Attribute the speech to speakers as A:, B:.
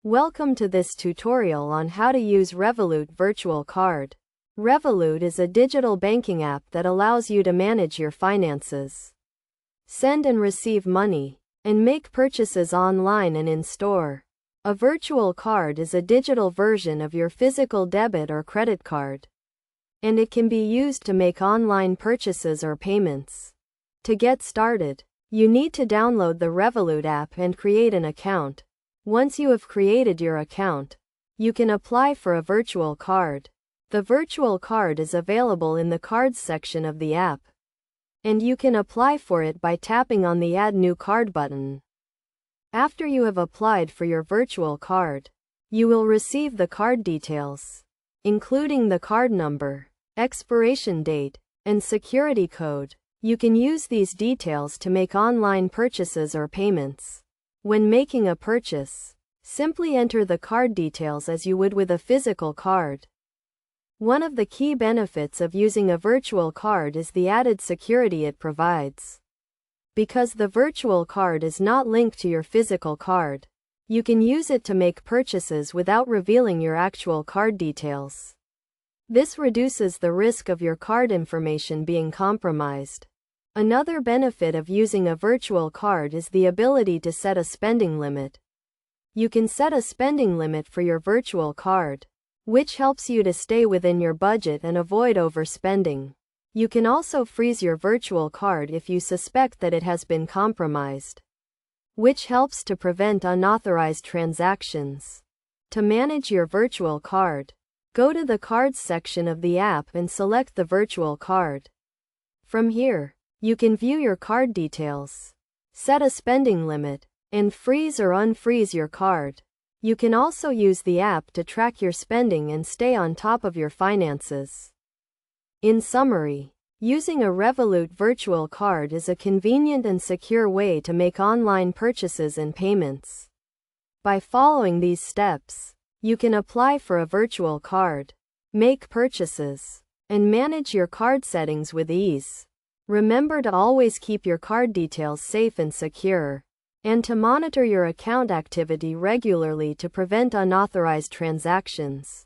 A: Welcome to this tutorial on how to use Revolut Virtual Card. Revolut is a digital banking app that allows you to manage your finances, send and receive money, and make purchases online and in-store. A virtual card is a digital version of your physical debit or credit card, and it can be used to make online purchases or payments. To get started, you need to download the Revolut app and create an account. Once you have created your account, you can apply for a virtual card. The virtual card is available in the Cards section of the app, and you can apply for it by tapping on the Add New Card button. After you have applied for your virtual card, you will receive the card details, including the card number, expiration date, and security code. You can use these details to make online purchases or payments. When making a purchase, simply enter the card details as you would with a physical card. One of the key benefits of using a virtual card is the added security it provides. Because the virtual card is not linked to your physical card, you can use it to make purchases without revealing your actual card details. This reduces the risk of your card information being compromised. Another benefit of using a virtual card is the ability to set a spending limit. You can set a spending limit for your virtual card, which helps you to stay within your budget and avoid overspending. You can also freeze your virtual card if you suspect that it has been compromised, which helps to prevent unauthorized transactions. To manage your virtual card, go to the Cards section of the app and select the virtual card. From here, you can view your card details, set a spending limit, and freeze or unfreeze your card. You can also use the app to track your spending and stay on top of your finances. In summary, using a Revolut virtual card is a convenient and secure way to make online purchases and payments. By following these steps, you can apply for a virtual card, make purchases, and manage your card settings with ease. Remember to always keep your card details safe and secure, and to monitor your account activity regularly to prevent unauthorized transactions.